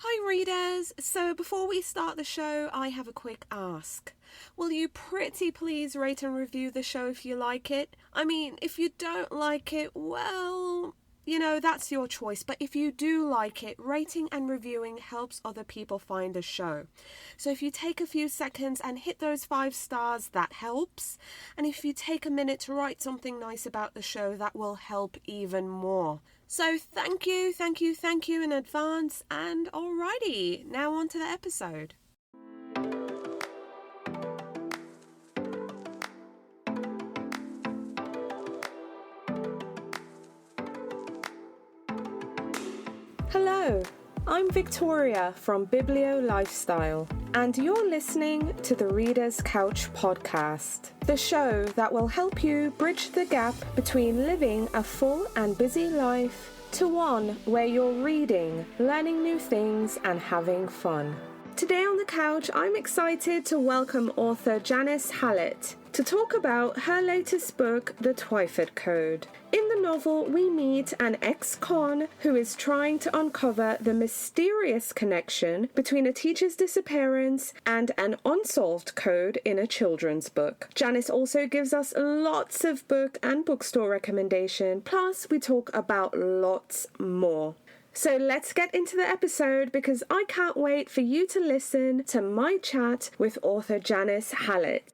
Hi readers! So before we start the show, I have a quick ask. Will you pretty please rate and review the show if you like it? I mean, if you don't like it, well, that's your choice. But if you do like it, rating and reviewing helps other people find the show. So if you take a few seconds and hit those 5 stars, that helps. And if you take a minute to write something nice about the show, that will help even more. So thank you in advance. And alrighty, now on to the episode. Hello, I'm Victoria from Biblio Lifestyle, and you're listening to the Reader's Couch podcast, the show that will help you bridge the gap between living a full and busy life to one where you're reading, learning new things, and having fun. Today on the couch, I'm excited to welcome author Janice Hallett to talk about her latest book, The Twyford Code. In the novel, we meet an ex-con who is trying to uncover the mysterious connection between a teacher's disappearance and an unsolved code in a children's book. Janice also gives us lots of book and bookstore recommendation, plus we talk about lots more. So let's get into the episode because I can't wait for you to listen to my chat with author Janice Hallett.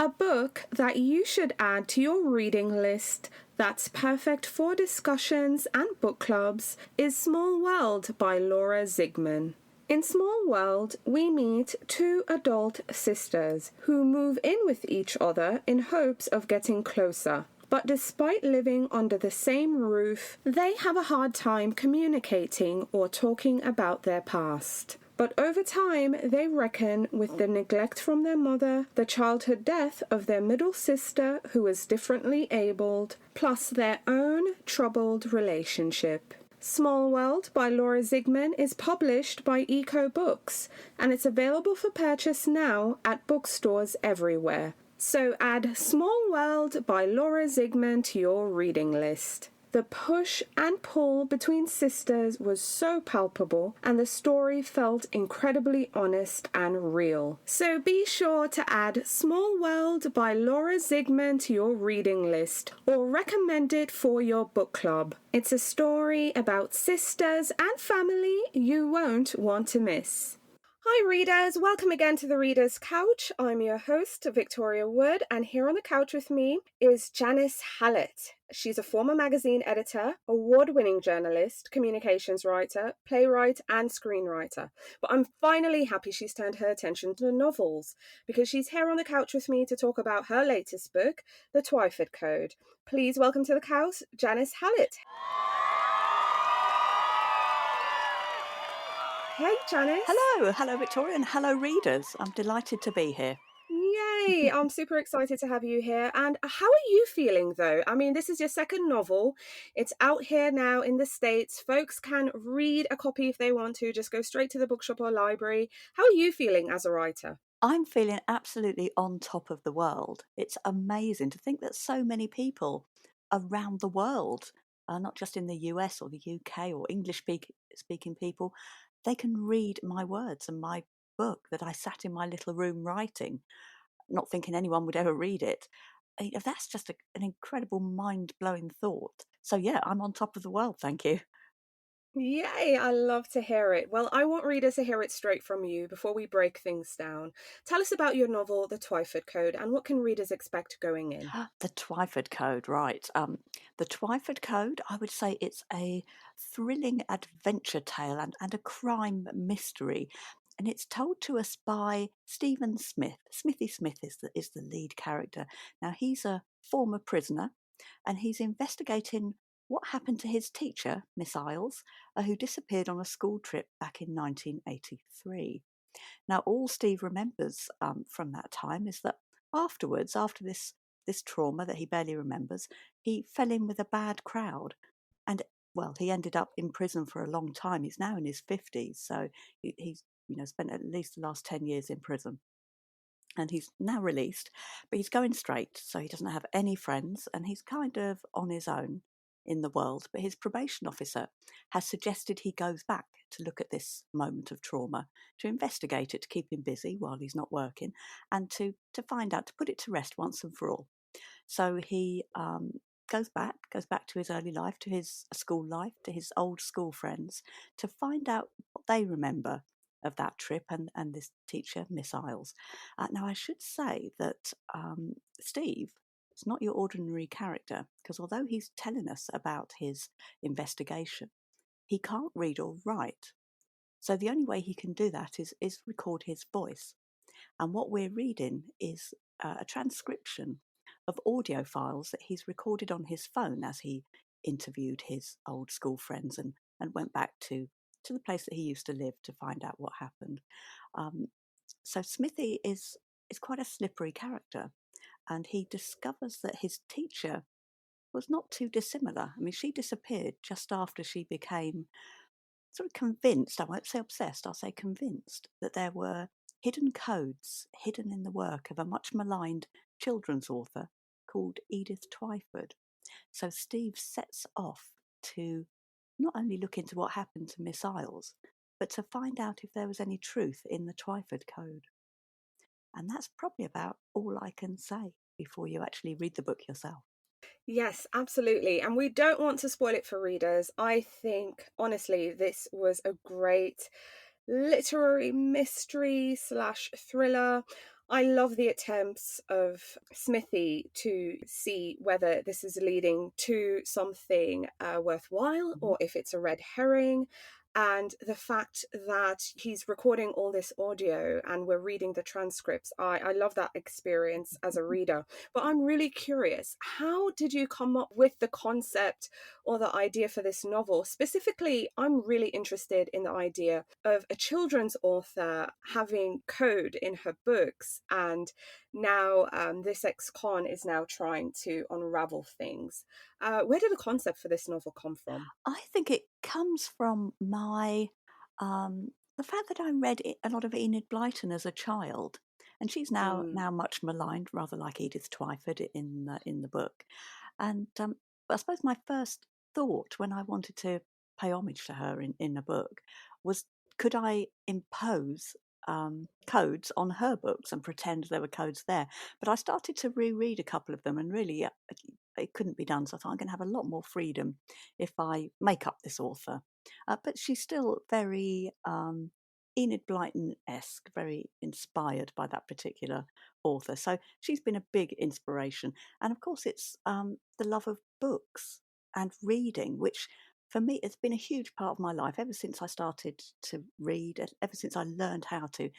A book that you should add to your reading list that's perfect for discussions and book clubs is Small World by Laura Zigman. In Small World, we meet 2 adult sisters who move in with each other in hopes of getting closer. But despite living under the same roof, they have a hard time communicating or talking about their past. But over time, they reckon with the neglect from their mother, the childhood death of their middle sister who was differently abled, plus their own troubled relationship. Small World by Laura Zigman is published by Eco Books, and it's available for purchase now at bookstores everywhere. So add Small World by Laura Zigman to your reading list. The push and pull between sisters was so palpable, and the story felt incredibly honest and real. So be sure to add Small World by Laura Zigman to your reading list, or recommend it for your book club. It's a story about sisters and family you won't want to miss. Hi readers, welcome again to the Reader's Couch. I'm your host, Victoria Wood, and here on the couch with me is Janice Hallett. She's a former magazine editor, award-winning journalist, communications writer, playwright, and screenwriter. But I'm finally happy she's turned her attention to novels, because she's here on the couch with me to talk about her latest book, The Twyford Code. Please welcome to the couch, Janice Hallett. Hey, Janice. Hello, Victoria, and hello, readers. I'm delighted to be here. Yay! I'm super excited to have you here. And how are you feeling, though? I mean, this is your second novel. It's out here now in the States. Folks can read a copy if they want to. Just go straight to the bookshop or library. How are you feeling as a writer? I'm feeling absolutely on top of the world. It's amazing to think that so many people around the world, not just in the US or the UK or English-speaking people, they can read my words and my book that I sat in my little room writing, not thinking anyone would ever read it. That's just an incredible mind-blowing thought. So yeah, I'm on top of the world, thank you. Yay, I love to hear it. Well, I want readers to hear it straight from you before we break things down. Tell us about your novel, The Twyford Code, and what can readers expect going in? The Twyford Code, right. The Twyford Code, I would say it's a thrilling adventure tale and a crime mystery. And it's told to us by Stephen Smith. Smithy Smith is the lead character. Now, he's a former prisoner, and he's investigating what happened to his teacher, Miss Isles, who disappeared on a school trip back in 1983. Now, all Steve remembers from that time is that afterwards, after this trauma that he barely remembers, he fell in with a bad crowd, and well, he ended up in prison for a long time. He's now in his 50s, so he's spent at least the last 10 years in prison. And he's now released, but he's going straight, so he doesn't have any friends, and he's kind of on his own. in the world, but his probation officer has suggested he goes back to look at this moment of trauma, to investigate it, to keep him busy while he's not working, and to find out, to put it to rest once and for all. So he goes back to his early life, to his school life, to his old school friends, to find out what they remember of that trip and this teacher, Miss Isles. Now, I should say that Steve is not your ordinary character, because although he's telling us about his investigation, he can't read or write. So the only way he can do that is record his voice. And what we're reading is a transcription of audio files that he's recorded on his phone as he interviewed his old school friends and went back to the place that he used to live to find out what happened. So Smithy is quite a slippery character, and he discovers that his teacher was not too dissimilar. I mean, she disappeared just after she became sort of convinced, I won't say obsessed, I'll say convinced, that there were hidden codes hidden in the work of a much maligned children's author called Edith Twyford. So Steve sets off to not only look into what happened to Miss Isles, but to find out if there was any truth in the Twyford Code. And that's probably about all I can say before you actually read the book yourself. Yes, absolutely. And we don't want to spoil it for readers. I think, honestly, this was a great literary mystery slash thriller. I love the attempts of Smithy to see whether this is leading to something worthwhile or if it's a red herring. And the fact that he's recording all this audio and we're reading the transcripts, I love that experience as a reader. But I'm really curious, how did you come up with the concept or the idea for this novel? Specifically, I'm really interested in the idea of a children's author having code in her books, and now this ex-con is now trying to unravel things. Where did the concept for this novel come from? I think it comes from the fact that I read a lot of Enid Blyton as a child, and she's now Mm. now much maligned, rather like Edith Twyford in the book. And I suppose my first thought when I wanted to pay homage to her in a book was, could I impose codes on her books and pretend there were codes there? But I started to reread a couple of them, and really it couldn't be done. So I thought, I'm going to have a lot more freedom if I make up this author. But she's still very Enid Blyton-esque, very inspired by that particular author. So she's been a big inspiration. And of course, it's the love of books and reading, which for me, it's been a huge part of my life ever since I started to read, ever since I learned how to.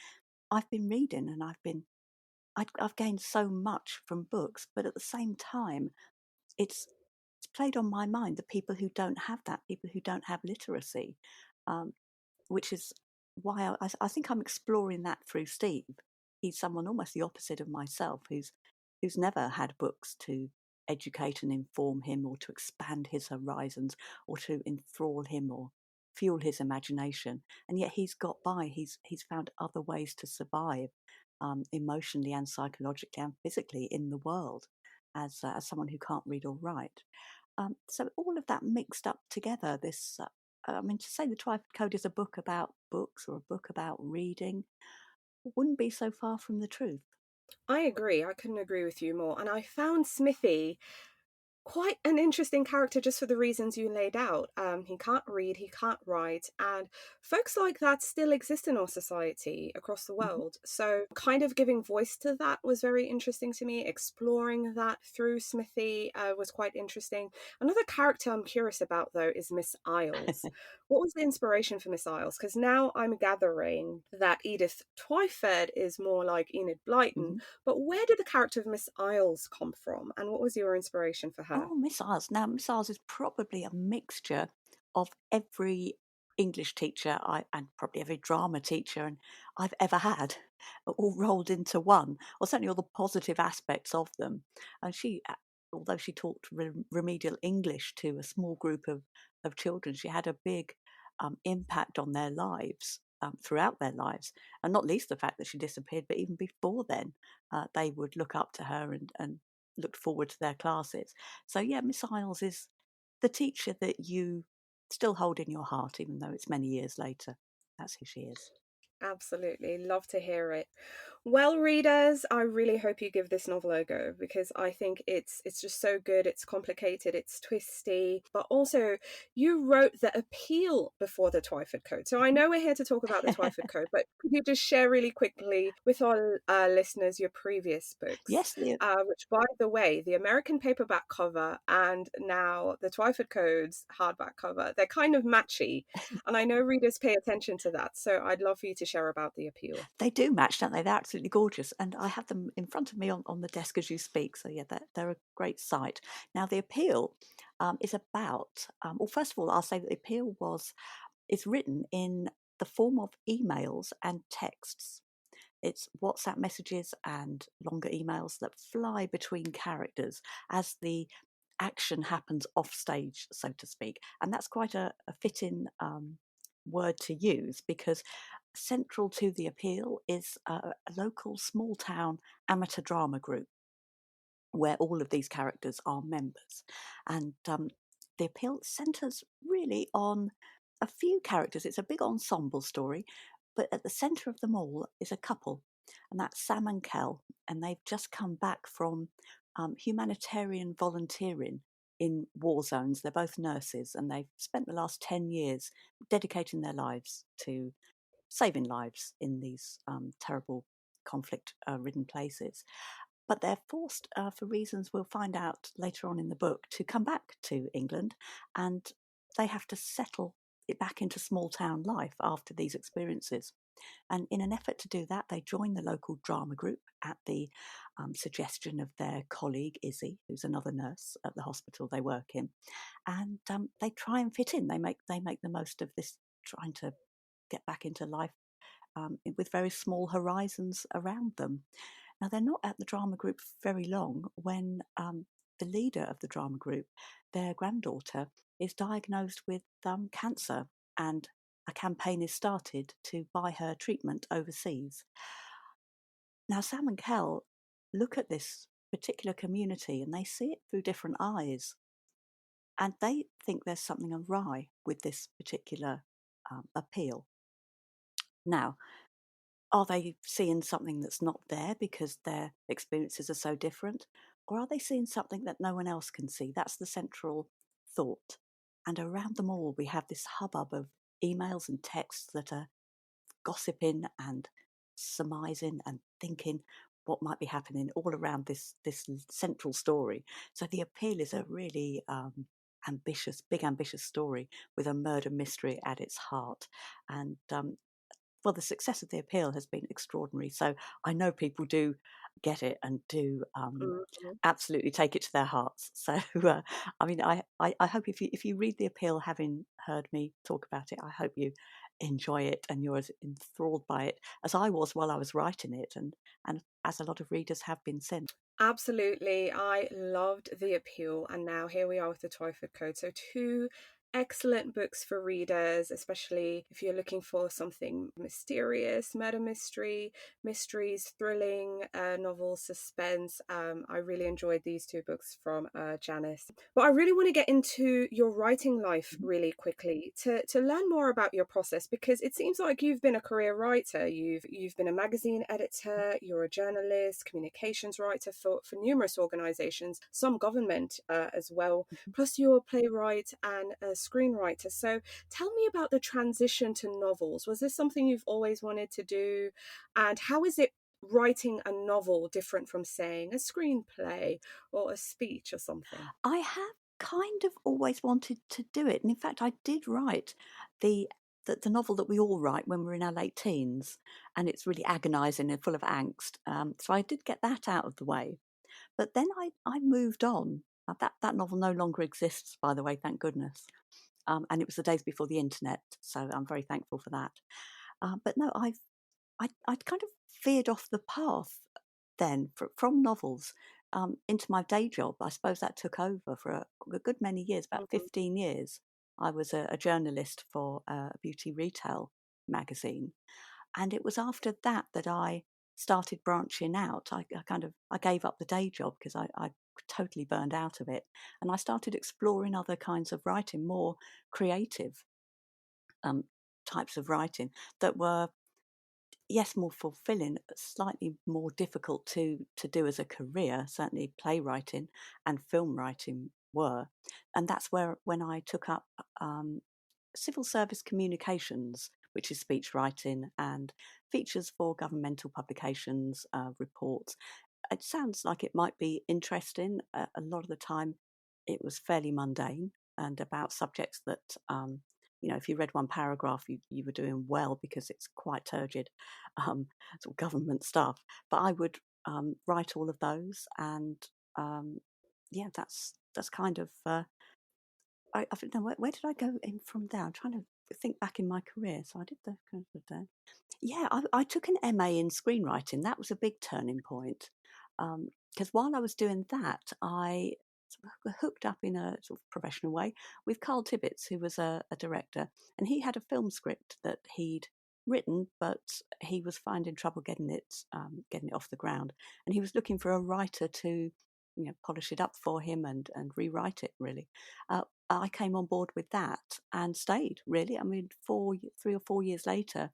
I've been reading, and I've gained so much from books, but at the same time, it's played on my mind the people who don't have that, people who don't have literacy, um, which is why I think I'm exploring that through Steve. He's someone almost the opposite of myself, who's never had books to educate and inform him, or to expand his horizons, or to enthrall him, or fuel his imagination. And yet he's got by. He's found other ways to survive, emotionally and psychologically and physically in the world, as someone who can't read or write. So all of that mixed up together, this I mean, to say the Twyford Code is a book about books or a book about reading wouldn't be so far from the truth. I agree. I couldn't agree with you more. And I found Smithy quite an interesting character just for the reasons you laid out. He can't read, he can't write, and folks like that still exist in our society across the Mhm. world. So, kind of giving voice to that was very interesting to me. Exploring that through Smithy was quite interesting. Another character I'm curious about, though, is Miss Isles. What was the inspiration for Miss Isles? Because now I'm gathering that Edith Twyford is more like Enid Blyton, Mhm. but where did the character of Miss Isles come from, and what was your inspiration for her? Oh, Miss Isles. Now, Miss Isles is probably a mixture of every English teacher and probably every drama teacher I've ever had, all rolled into one, or certainly all the positive aspects of them. And she, although she taught remedial English to a small group of children, she had a big impact on their lives. Throughout their lives, and not least the fact that she disappeared, but even before then, they would look up to her and looked forward to their classes. So yeah, Miss Isles is the teacher that you still hold in your heart, even though it's many years later. That's who she is. Absolutely. Love to hear it. Well, readers, I really hope you give this novel a go because I think it's just so good. It's complicated, it's twisty, but also you wrote the appeal before the Twyford Code. So I know we're here to talk about the Twyford Code, but could you just share really quickly with our listeners your previous books? Yes, the Which, by the way, the American paperback cover and now the Twyford Code's hardback cover, they're kind of matchy. And I know readers pay attention to that. So I'd love for you to share about the appeal. They do match, don't they? They're absolutely gorgeous. And I have them in front of me on the desk as you speak. So, yeah, they're a great sight. Now, the appeal is about, well, first of all, I'll say that the appeal is written in the form of emails and texts. It's WhatsApp messages and longer emails that fly between characters as the action happens off stage, so to speak. And that's quite a fitting word to use because central to the appeal is a local small town amateur drama group where all of these characters are members. And the appeal centres really on a few characters. It's a big ensemble story, but at the centre of them all is a couple, and that's Sam and Kel. And they've just come back from humanitarian volunteering in war zones. They're both nurses, and they've spent the last 10 years dedicating their lives to saving lives in these terrible conflict-ridden places. But they're forced, for reasons we'll find out later on in the book, to come back to England, and they have to settle it back into small town life after these experiences. And in an effort to do that, they join the local drama group at the suggestion of their colleague Izzy, who's another nurse at the hospital they work in, and they try and fit in. They make the most of this, trying to get back into life with very small horizons around them. Now, they're not at the drama group very long when the leader of the drama group, their granddaughter, is diagnosed with cancer, and a campaign is started to buy her treatment overseas. Now, Sam and Kel look at this particular community and they see it through different eyes, and they think there's something awry with this particular appeal. Now, are they seeing something that's not there because their experiences are so different? Or are they seeing something that no one else can see? That's the central thought. And around them all, we have this hubbub of emails and texts that are gossiping and surmising and thinking what might be happening all around this central story. So the appeal is a really big ambitious story with a murder mystery at its heart. And well, the success of the appeal has been extraordinary. So I know people do get it and do Mhm. absolutely take it to their hearts. So I mean, I hope if you read the appeal, having heard me talk about it, I hope you enjoy it and you're as enthralled by it as I was while I was writing it, and as a lot of readers have been since. Absolutely. I loved the appeal. And now here we are with the Twyford Code. So, two excellent books for readers, especially if you're looking for something mysterious, murder mystery, mysteries, thrilling, novel, suspense. I really enjoyed these two books from Janice. But I really want to get into your writing life really quickly to learn more about your process because it seems like you've been a career writer. You've been a magazine editor, you're a journalist, communications writer for numerous organizations, some government as well. Plus, you're a playwright and a screenwriter. So, tell me about the transition to novels. Was this something you've always wanted to do? And how is it writing a novel different from, saying, a screenplay or a speech or something? I have kind of always wanted to do it, and in fact, I did write the the novel that we all write when we're in our late teens, and it's really agonising and full of angst. So I did get that out of the way, but then I moved on. That novel no longer exists, by the way, thank goodness. And it was the days before the internet, so I'm very thankful for that. But no, I'd kind of veered off the path then from novels into my day job. I suppose that took over for a good many years, about Mhm. 15 years. I was a journalist for a beauty retail magazine. And it was after that that I started branching out. I gave up the day job because I totally burned out of it. And I started exploring other kinds of writing, more creative um, types of writing that were, yes, more fulfilling, slightly more difficult to do as a career. Certainly playwriting and film writing were. And that's where, when I took up civil service communications, which is speech writing and features for governmental publications, reports. It sounds like it might be interesting. A lot of the time it was fairly mundane and about subjects that, if you read one paragraph, you were doing well because it's quite turgid sort of government stuff. But I would write all of those, and yeah, that's kind of I don't know, where did I go in from there? I'm trying to think back in my career. So I did the kind of yeah, I took an MA in screenwriting. That was a big turning point, because while I was doing that, I sort of hooked up in a sort of professional way with Carl Tibbets, who was a director, and he had a film script that he'd written, but he was finding trouble getting it off the ground, and he was looking for a writer to polish it up for him and rewrite it really. I came on board with that and stayed, really. I mean, 3 or 4 years later,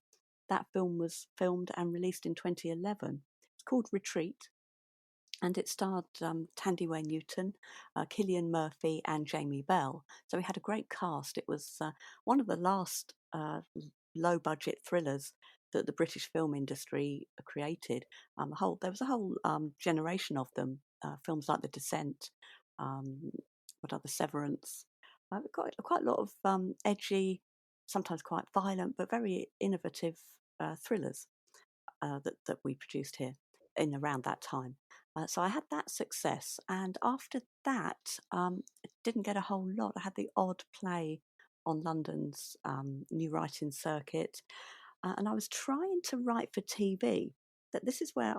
that film was filmed and released in 2011. It's called Retreat, and it starred Tandy Way Newton, Cillian Murphy, and Jamie Bell. So we had a great cast. It was one of the last low-budget thrillers that the British film industry created. There was a whole generation of them. Films like The Descent, what other Severance. We've got quite a lot of edgy, sometimes quite violent, but very innovative thrillers that we produced here in around that time. So I had that success, and after that, didn't get a whole lot. I had the odd play on London's new writing circuit, and I was trying to write for TV. That this is where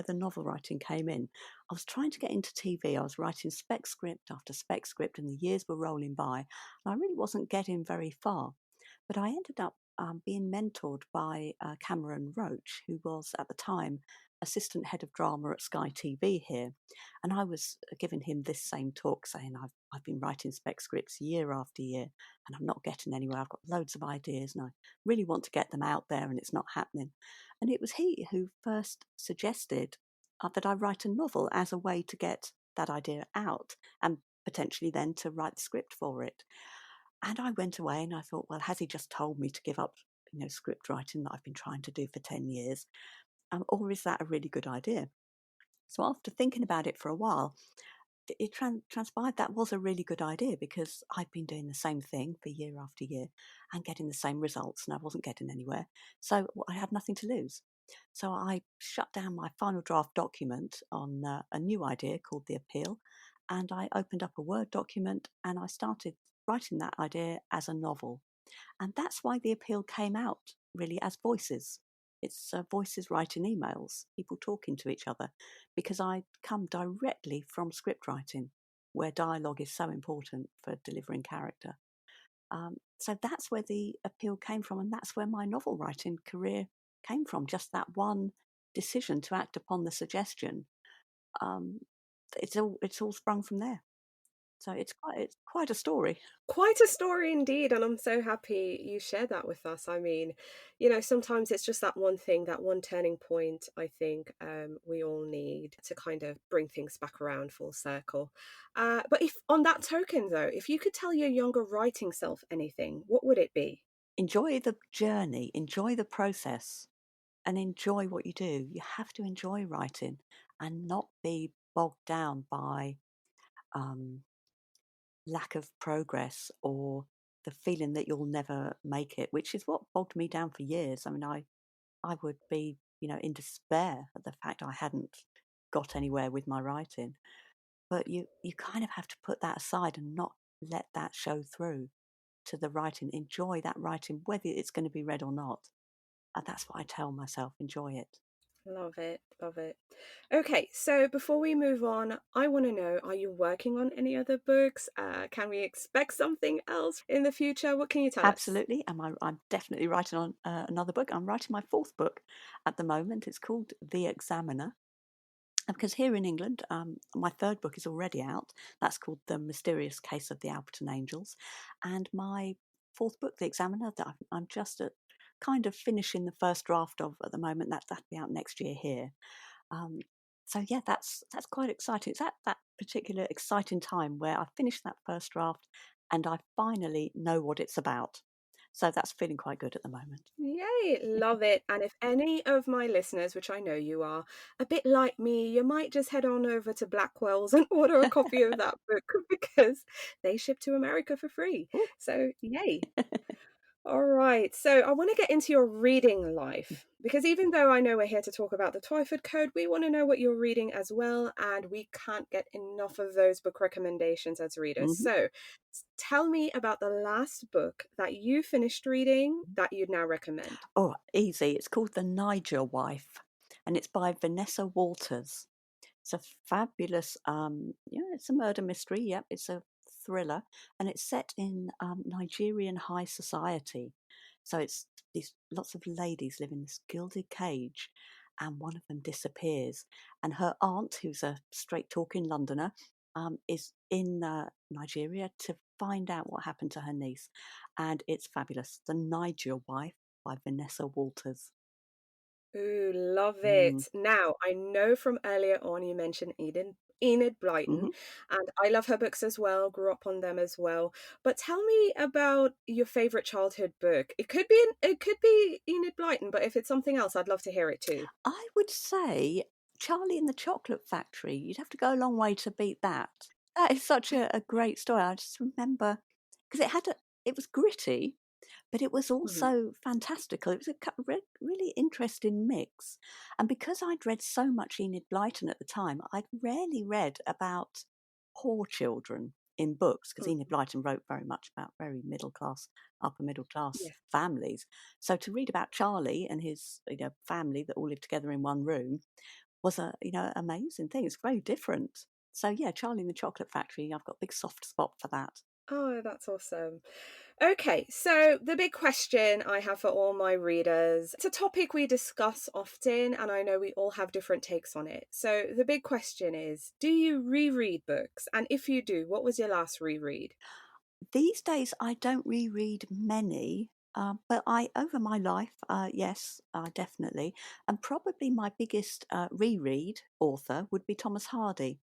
the novel writing came in. I was trying to get into TV. I was writing spec script after spec script, and the years were rolling by, and I really wasn't getting very far. But I ended up being mentored by Cameron Roach, who was at the time assistant head of drama at Sky TV here. And I was giving him this same talk saying, I've been writing spec scripts year after year and I'm not getting anywhere. I've got loads of ideas and I really want to get them out there and it's not happening. And it was he who first suggested that I write a novel as a way to get that idea out and potentially then to write the script for it. And I went away and I thought, well, has he just told me to give up, script writing that I've been trying to do for 10 years? Or is that a really good idea? So after thinking about it for a while, it transpired that was a really good idea because I'd been doing the same thing for year after year and getting the same results and I wasn't getting anywhere. So I had nothing to lose. So I shut down my final draft document on a new idea called The Appeal, and I opened up a Word document and I started writing that idea as a novel. And that's why The Appeal came out really as voices. It's voices writing emails, people talking to each other, because I come directly from script writing, where dialogue is so important for delivering character. So that's where The Appeal came from, and that's where my novel writing career came from. Just that one decision to act upon the suggestion. Um, it's all sprung from there. So it's quite a story. Quite a story indeed, and I'm so happy you shared that with us. I mean, sometimes it's just that one thing, that one turning point, I think we all need to kind of bring things back around full circle. But if on that token, though, if you could tell your younger writing self anything, what would it be? Enjoy the journey, enjoy the process, and enjoy what you do. You have to enjoy writing and not be bogged down by lack of progress or the feeling that you'll never make it, which is what bogged me down for years. I mean, I would be, in despair at the fact I hadn't got anywhere with my writing. But you kind of have to put that aside and not let that show through to the writing. Enjoy that writing, whether it's going to be read or not. And that's what I tell myself, enjoy it. Love it, love it. Okay, so before we move on, I want to know, are you working on any other books? Can we expect something else in the future? What can you tell us? Absolutely. I'm definitely writing on another book. I'm writing my fourth book at the moment. It's called The Examiner. Because here in England, my third book is already out. That's called The Mysterious Case of the Alberton Angels. And my fourth book, The Examiner, that I'm just kind of finishing the first draft of at the moment. That'll be out next year here. Um, so yeah, that's quite exciting. It's at that particular exciting time where I finished that first draft and I finally know what it's about. So that's feeling quite good at the moment. Yay, love it. And if any of my listeners, which I know you are, a bit like me, you might just head on over to Blackwell's and order a copy of that book because they ship to America for free. Ooh. So, yay. All right. So, I want to get into your reading life because even though I know we're here to talk about the Twyford Code, we want to know what you're reading as well. And we can't get enough of those book recommendations as readers. Mhm. So, tell me about the last book that you finished reading that you'd now recommend. Oh, easy. It's called The Niger Wife, and it's by Vanessa Walters. It's a fabulous, it's a murder mystery. Yep, it's a thriller, and it's set in Nigerian high society. So it's these lots of ladies live in this gilded cage, and one of them disappears. And her aunt, who's a straight-talking Londoner, is in Nigeria to find out what happened to her niece, and it's fabulous. The Niger Wife by Vanessa Walters. Ooh, love Mm. it. Now, I know from earlier on you mentioned Enid Blyton, Hmm. and I love her books as well, grew up on them as well. But tell me about your favorite childhood book. It could be Enid Blyton, but if it's something else, I'd love to hear it too. I would say Charlie and the Chocolate Factory. You'd have to go a long way to beat that. That is such a great story. I just remember because it was gritty, but it was Mhm. also fantastical. It was a really interesting mix. And because I'd read so much Enid Blyton at the time, I'd rarely read about poor children in books because Enid Mhm. Blyton wrote very much about very middle class, upper middle class Yes. families. So to read about Charlie and his family that all lived together in one room was a amazing thing. It's very different. So yeah, Charlie and the Chocolate Factory. I've got a big soft spot for that. Oh, that's awesome. Okay, so the big question I have for all my readers, it's a topic we discuss often, and I know we all have different takes on it. So the big question is, do you reread books? And if you do, what was your last reread? These days, I don't reread many, but I over my life, yes, definitely, and probably my biggest reread author would be Thomas Hardy,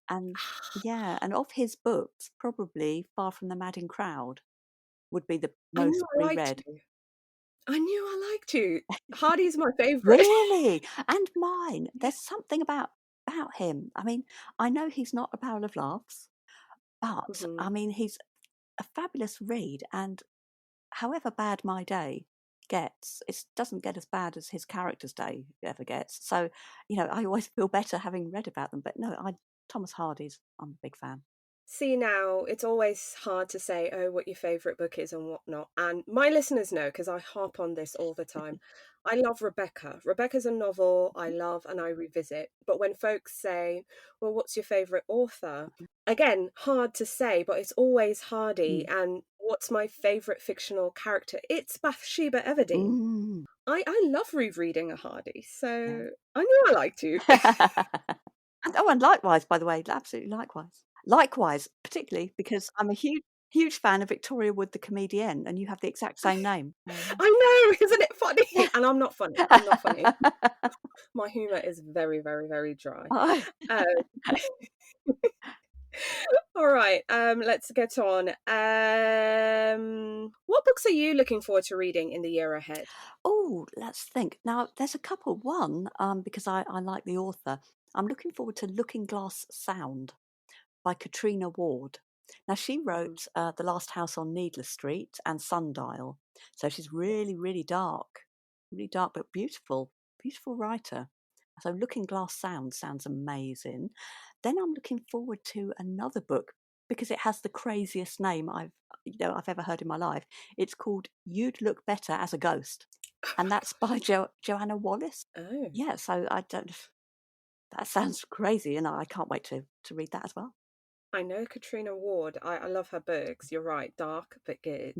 and yeah, and of his books, probably Far from the Madding Crowd would be the I knew most I liked reread. you. I knew I liked you. Hardy's my favorite. Really, and mine. There's something about him. I mean, I know he's not a barrel of laughs, but I Mhm. mean, he's a fabulous read, and however bad my day gets, it doesn't get as bad as his character's day ever gets. So, I always feel better having read about them. But no, Thomas Hardy's, I'm a big fan. See, now it's always hard to say, oh, what your favorite book is and whatnot. And my listeners know because I harp on this all the time. I love Rebecca. Rebecca's a novel I love and I revisit. But when folks say, well, what's your favorite author? Again, hard to say, but it's always Hardy. Mm. And what's my favorite fictional character? It's Bathsheba Everdeen. Mm. I love rereading a Hardy. Yeah. So I knew I liked you. And likewise, by the way, absolutely likewise. Likewise, particularly because I'm a huge fan of Victoria Wood, the comedienne, and you have the exact same name. I know, isn't it funny? Yeah. And I'm not funny. I'm not funny. My humor is very, very, very dry. Oh. Um, all right, let's get on. What books are you looking forward to reading in the year ahead? Oh, let's think. Now, there's a couple. One, because I like the author, I'm looking forward to Looking Glass Sound by Katrina Ward. Now, she Mhm. wrote The Last House on Needless Street and Sundial. So she's really dark, but beautiful, beautiful writer. So Looking Glass Sound sounds amazing. Then I'm looking forward to another book because it has the craziest name I've ever heard in my life. It's called You'd Look Better as a Ghost, Oh and my that's by gosh. Joanna Wallace. Oh, Yeah, so I don't. That sounds crazy, and I can't wait to read that as well. I know Katrina Ward. I love her books. You're right, dark but good.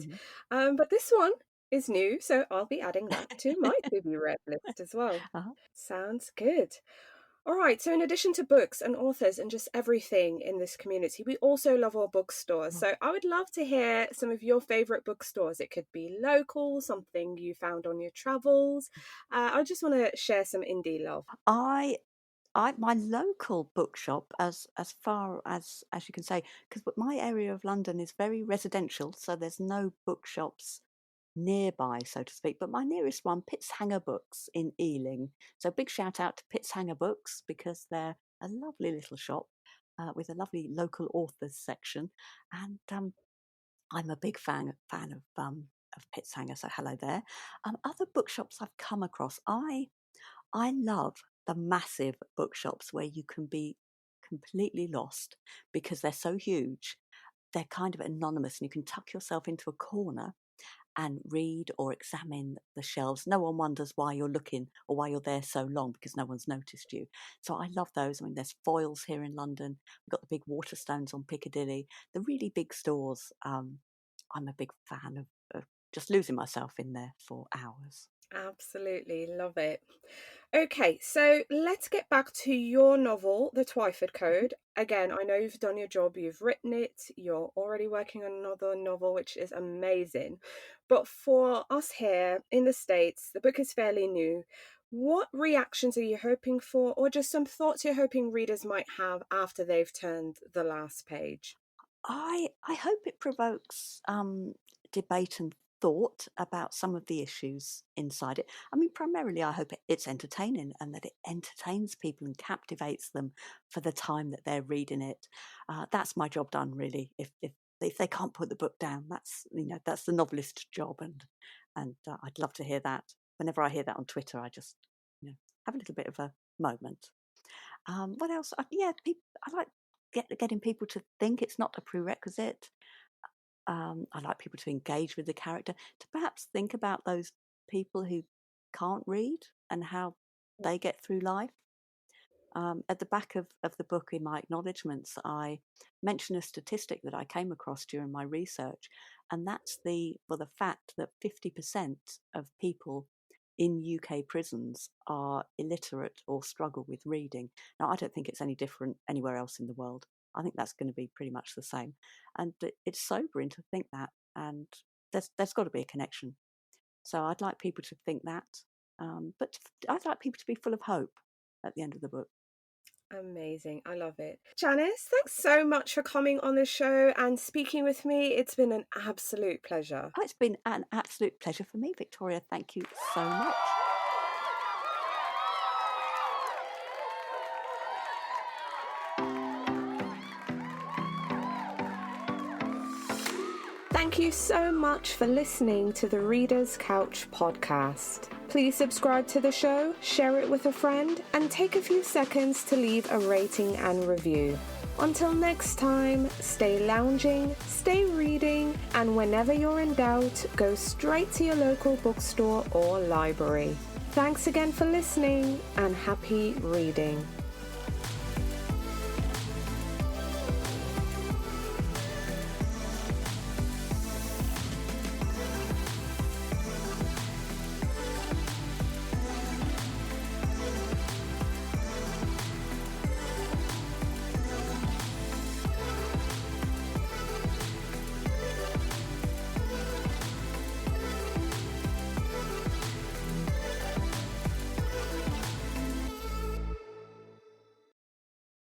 Mhm. But this one is new, so I'll be adding that to my to be read list as well. Uh-huh. Sounds good. All right, so in addition to books and authors and just everything in this community, we also love our bookstores. So I would love to hear some of your favorite bookstores. It could be local, something you found on your travels. I just want to share some indie love. My local bookshop, as far as you can say, because my area of London is very residential, so there's no bookshops nearby, so to speak. But my nearest one, Pitt's Hanger Books in Ealing. So big shout out to Pitt's Hanger Books because they're a lovely little shop with a lovely local authors section, and I'm a big fan of Pitt's Hanger. So hello there. Other bookshops I've come across, I love the massive bookshops where you can be completely lost because they're so huge. They're kind of anonymous and you can tuck yourself into a corner and read or examine the shelves. No one wonders why you're looking or why you're there so long because no one's noticed you. So I love those. I mean, there's Foyles here in London. We've got the big Waterstones on Piccadilly, the really big stores. I'm a big fan of just losing myself in there for hours. Absolutely, love it. Okay, so let's get back to your novel, The Twyford Code. Again, I know you've done your job, you've written it, you're already working on another novel, which is amazing. But for us here in the States, the book is fairly new. What reactions are you hoping for, or just some thoughts you're hoping readers might have after they've turned the last page? I hope it provokes debate and thought about some of the issues inside it. I mean, primarily, I hope it's entertaining and that it entertains people and captivates them for the time that they're reading it. That's my job done, really. If they can't put the book down, that's the novelist's job, and I'd love to hear that. Whenever I hear that on Twitter, I just have a little bit of a moment. What else? I like getting people to think. It's not a prerequisite. I like people to engage with the character, to perhaps think about those people who can't read and how they get through life. At the back of the book, in my acknowledgements, I mention a statistic that I came across during my research, and that's the fact that 50% of people in UK prisons are illiterate or struggle with reading. Now, I don't think it's any different anywhere else in the world. I think that's going to be pretty much the same, and it's sobering to think that. And there's got to be a connection. So I'd like people to think that, but I'd like people to be full of hope at the end of the book. Amazing. I love it. Janice, thanks so much for coming on the show and speaking with me. It's been an absolute pleasure. Oh, it's been an absolute pleasure for me, Victoria. Thank you so much. Thank you so much for listening to the Reader's Couch podcast. Please subscribe to the show, share it with a friend, and take a few seconds to leave a rating and review. Until next time, stay lounging, stay reading, and whenever you're in doubt, go straight to your local bookstore or library. Thanks again for listening, and happy reading.